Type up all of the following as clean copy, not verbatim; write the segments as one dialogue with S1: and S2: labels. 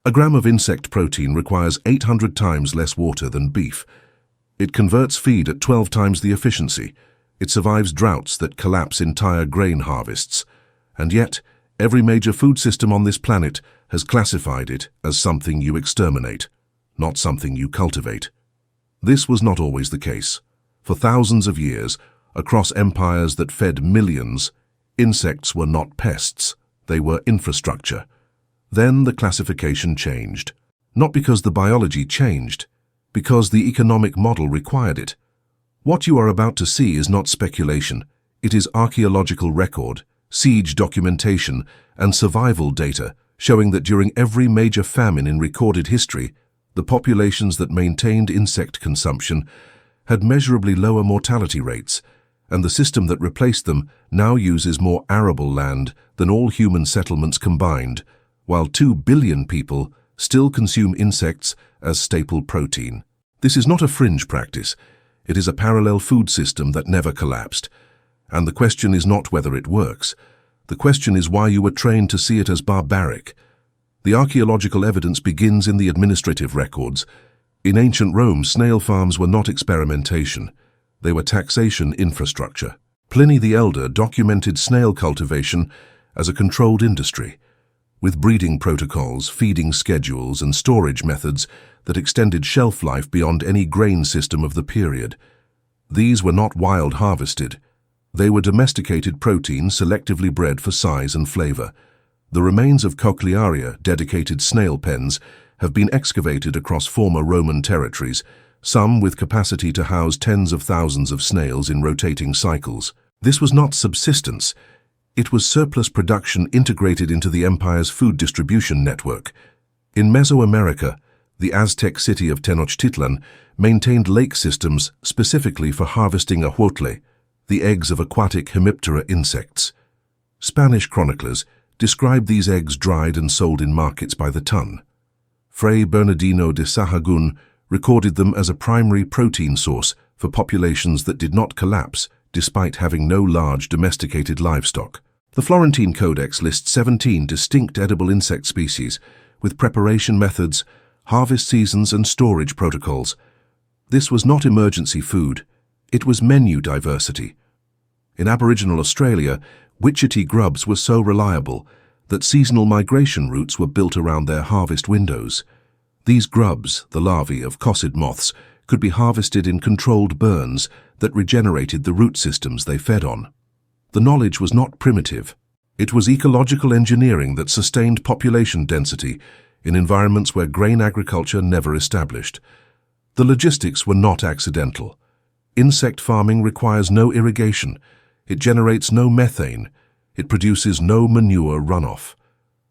S1: A gram of insect protein requires 800 times less water than beef. It converts feed at 12 times the efficiency. It survives droughts that collapse entire grain harvests. And yet, every major food system on this planet has classified it as something you exterminate, not something you cultivate. This was not always the case. For thousands of years, across empires that fed millions, insects were not pests, they were infrastructure. Then the classification changed. Not because the biology changed, because the economic model required it. What you are about to see is not speculation. It is archaeological record, siege documentation, and survival data showing that during every major famine in recorded history, the populations that maintained insect consumption had measurably lower mortality rates, and the system that replaced them now uses more arable land than all human settlements combined, while 2 billion people still consume insects as staple protein. This is not a fringe practice. It is a parallel food system that never collapsed. And the question is not whether it works. The question is why you were trained to see it as barbaric. The archaeological evidence begins in the administrative records. In ancient Rome, snail farms were not experimentation. They were taxation infrastructure. Pliny the Elder documented snail cultivation as a controlled industry, with breeding protocols, feeding schedules, and storage methods that extended shelf life beyond any grain system of the period. These were not wild harvested. They were domesticated protein selectively bred for size and flavor. The remains of cochlearia, dedicated snail pens, have been excavated across former Roman territories, some with capacity to house tens of thousands of snails in rotating cycles. This was not subsistence. It was surplus production integrated into the empire's food distribution network. In Mesoamerica, the Aztec city of Tenochtitlan maintained lake systems specifically for harvesting ahuetle, the eggs of aquatic hemiptera insects. Spanish chroniclers described these eggs dried and sold in markets by the ton. Fray Bernardino de Sahagún recorded them as a primary protein source for populations that did not collapse despite having no large domesticated livestock. The Florentine Codex lists 17 distinct edible insect species, with preparation methods, harvest seasons, and storage protocols. This was not emergency food. It was menu diversity. In Aboriginal Australia, witchetty grubs were so reliable that seasonal migration routes were built around their harvest windows. These grubs, the larvae of cossid moths, could be harvested in controlled burns that regenerated the root systems they fed on. The knowledge was not primitive. It was ecological engineering that sustained population density in environments where grain agriculture never established. The logistics were not accidental. Insect farming requires no irrigation. It generates no methane. It produces no manure runoff.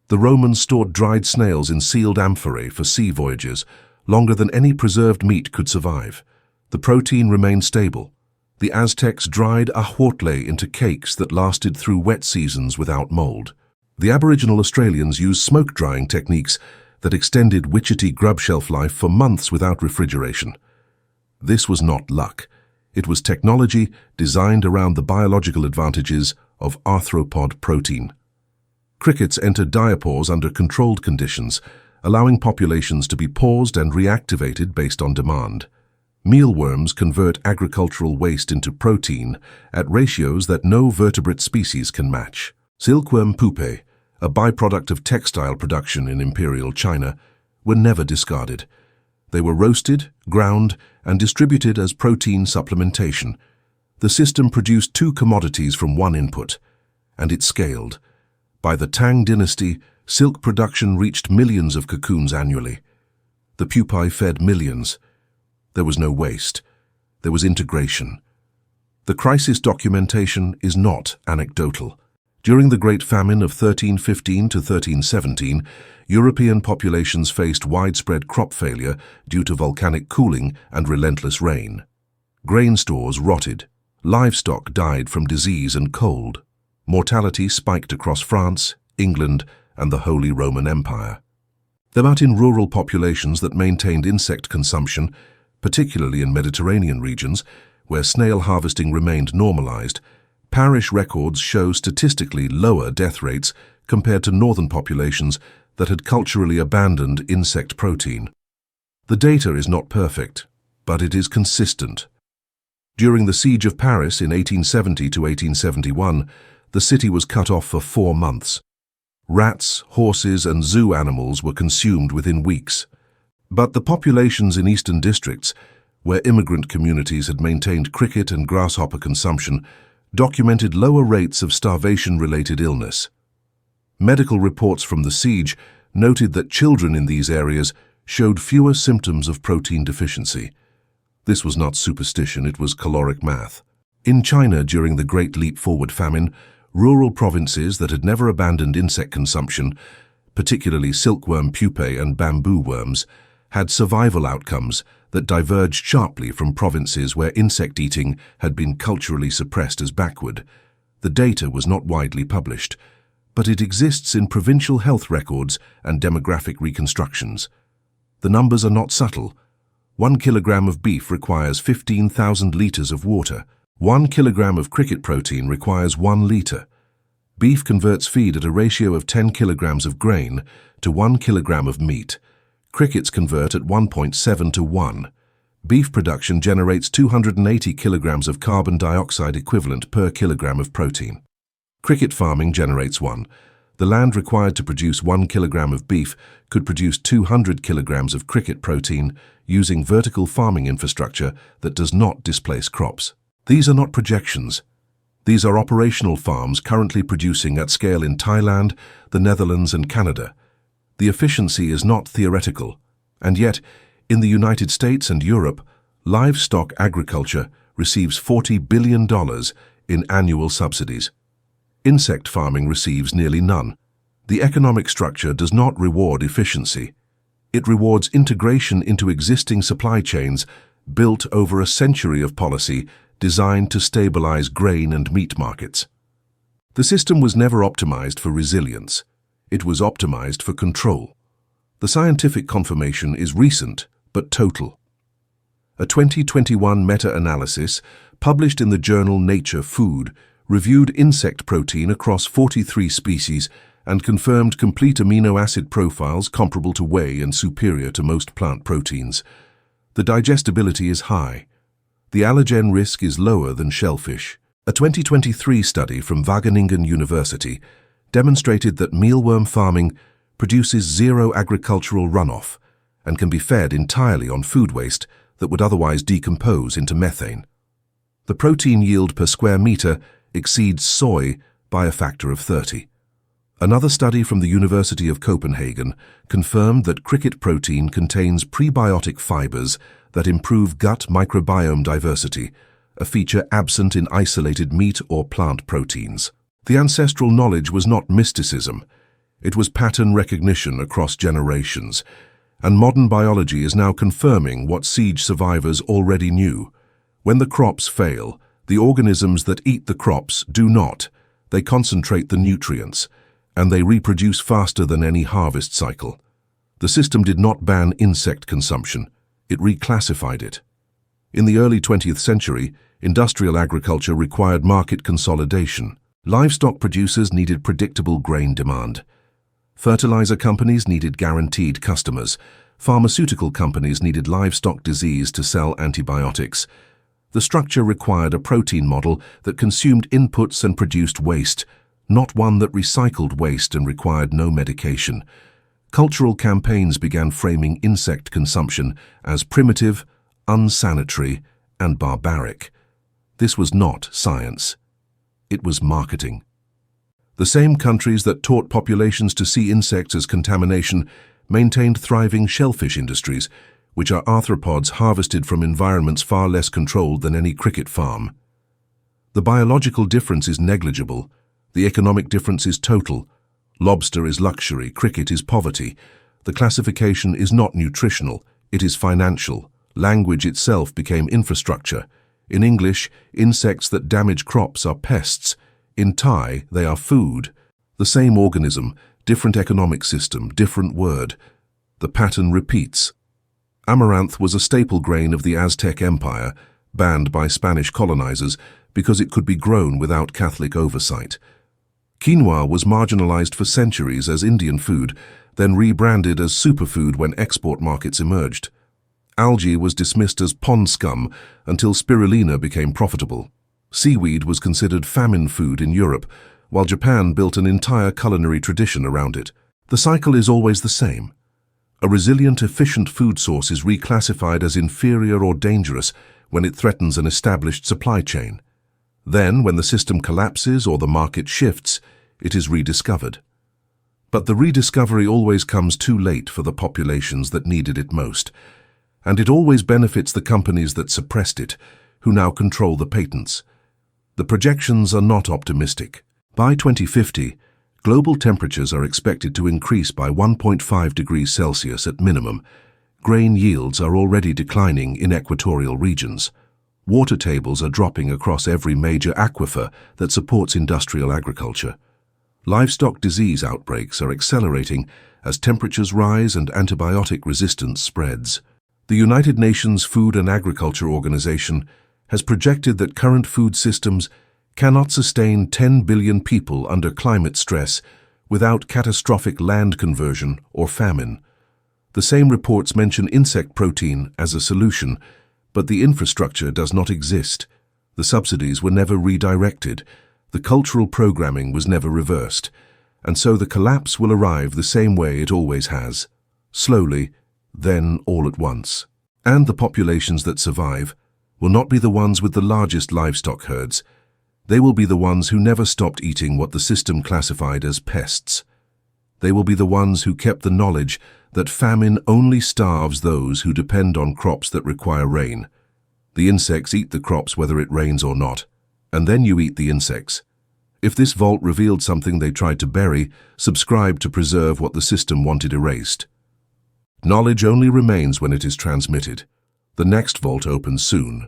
S1: The Romans stored dried snails in sealed amphorae for sea voyages, longer than any preserved meat could survive. The protein remained stable. The Aztecs dried ahuetle into cakes that lasted through wet seasons without mold. The Aboriginal Australians used smoke drying techniques that extended witchetty grub shelf life for months without refrigeration. This was not luck. It was technology designed around the biological advantages of arthropod protein. Crickets entered diapause under controlled conditions, allowing populations to be paused and reactivated based on demand. Mealworms convert agricultural waste into protein at ratios that no vertebrate species can match. Silkworm pupae, a byproduct of textile production in imperial China, were never discarded. They were roasted, ground, and distributed as protein supplementation. The system produced 2 commodities from one input, and it scaled. By the Tang dynasty, silk production reached millions of cocoons annually. The pupae fed millions. There was no waste. There was integration. The crisis documentation is not anecdotal. During the Great Famine of 1315 to 1317, European populations faced widespread crop failure due to volcanic cooling and relentless rain. Grain stores rotted. Livestock died from disease and cold. Mortality spiked across France, England, and the Holy Roman Empire. But in rural populations that maintained insect consumption, particularly in Mediterranean regions, where snail harvesting remained normalized, parish records show statistically lower death rates compared to northern populations that had culturally abandoned insect protein. The data is not perfect, but it is consistent. During the Siege of Paris in 1870 to 1871, the city was cut off for 4 months. Rats, horses, and zoo animals were consumed within weeks. But the populations in eastern districts, where immigrant communities had maintained cricket and grasshopper consumption, documented lower rates of starvation-related illness. Medical reports from the siege noted that children in these areas showed fewer symptoms of protein deficiency. This was not superstition, it was caloric math. In China, during the Great Leap Forward famine, rural provinces that had never abandoned insect consumption, particularly silkworm pupae and bamboo worms, had survival outcomes that diverged sharply from provinces where insect eating had been culturally suppressed as backward. The data was not widely published, but it exists in provincial health records and demographic reconstructions. The numbers are not subtle. 1 kilogram of beef requires 15,000 liters of water. 1 kilogram of cricket protein requires 1 liter. Beef converts feed at a ratio of 10 kilograms of grain to 1 kilogram of meat. Crickets convert at 1.7 to 1. Beef production generates 280 kilograms of carbon dioxide equivalent per kilogram of protein. Cricket farming generates 1. The land required to produce 1 kilogram of beef could produce 200 kilograms of cricket protein using vertical farming infrastructure that does not displace crops. These are not projections. These are operational farms currently producing at scale in Thailand, the Netherlands, and Canada. The efficiency is not theoretical, and yet, in the United States and Europe, livestock agriculture receives $40 billion in annual subsidies. Insect farming receives nearly none. The economic structure does not reward efficiency. It rewards integration into existing supply chains built over a century of policy designed to stabilize grain and meat markets. The system was never optimized for resilience. It was optimized for control. The scientific confirmation is recent but total. A 2021 meta-analysis published in the journal Nature Food reviewed insect protein across 43 species and confirmed complete amino acid profiles comparable to whey and superior to most plant proteins. The digestibility is high. The allergen risk is lower than shellfish. A 2023 study from Wageningen University demonstrated that mealworm farming produces zero agricultural runoff and can be fed entirely on food waste that would otherwise decompose into methane. The protein yield per square meter exceeds soy by a factor of 30. Another study from the University of Copenhagen confirmed that cricket protein contains prebiotic fibers that improve gut microbiome diversity, a feature absent in isolated meat or plant proteins. The ancestral knowledge was not mysticism. It was pattern recognition across generations, and modern biology is now confirming what siege survivors already knew. When the crops fail, the organisms that eat the crops do not. They concentrate the nutrients, and they reproduce faster than any harvest cycle. The system did not ban insect consumption. It reclassified it. In the early 20th century, industrial agriculture required market consolidation. Livestock producers needed predictable grain demand. Fertilizer companies needed guaranteed customers. Pharmaceutical companies needed livestock disease to sell antibiotics. The structure required a protein model that consumed inputs and produced waste, not one that recycled waste and required no medication. Cultural campaigns began framing insect consumption as primitive, unsanitary, and barbaric. This was not science. It was marketing. The same countries that taught populations to see insects as contamination maintained thriving shellfish industries, which are arthropods harvested from environments far less controlled than any cricket farm. The biological difference is negligible. The economic difference is total. Lobster is luxury, cricket is poverty. The classification is not nutritional, it is financial. Language itself became infrastructure. In English, insects that damage crops are pests. In Thai, they are food. The same organism, different economic system, different word. The pattern repeats. Amaranth was a staple grain of the Aztec Empire, banned by Spanish colonizers because it could be grown without Catholic oversight. Quinoa was marginalized for centuries as Indian food, then rebranded as superfood when export markets emerged. Algae was dismissed as pond scum until spirulina became profitable. Seaweed was considered famine food in Europe, while Japan built an entire culinary tradition around it. The cycle is always the same. A resilient, efficient food source is reclassified as inferior or dangerous when it threatens an established supply chain. Then, when the system collapses or the market shifts, it is rediscovered. But the rediscovery always comes too late for the populations that needed it most, and it always benefits the companies that suppressed it, who now control the patents. The projections are not optimistic. By 2050, global temperatures are expected to increase by 1.5 degrees Celsius at minimum. Grain yields are already declining in equatorial regions. Water tables are dropping across every major aquifer that supports industrial agriculture. Livestock disease outbreaks are accelerating as temperatures rise and antibiotic resistance spreads. The United Nations Food and Agriculture Organization has projected that current food systems cannot sustain 10 billion people under climate stress without catastrophic land conversion or famine. The same reports mention insect protein as a solution, but the infrastructure does not exist. The subsidies were never redirected, the cultural programming was never reversed, and so the collapse will arrive the same way it always has, slowly, then all at once. And the populations that survive will not be the ones with the largest livestock herds. They will be the ones who never stopped eating what the system classified as pests. They will be the ones who kept the knowledge that famine only starves those who depend on crops that require rain. The insects eat the crops whether it rains or not, and then you eat the insects. If this vault revealed something they tried to bury, subscribe to preserve what the system wanted erased. Knowledge only remains when it is transmitted. The next vault opens soon.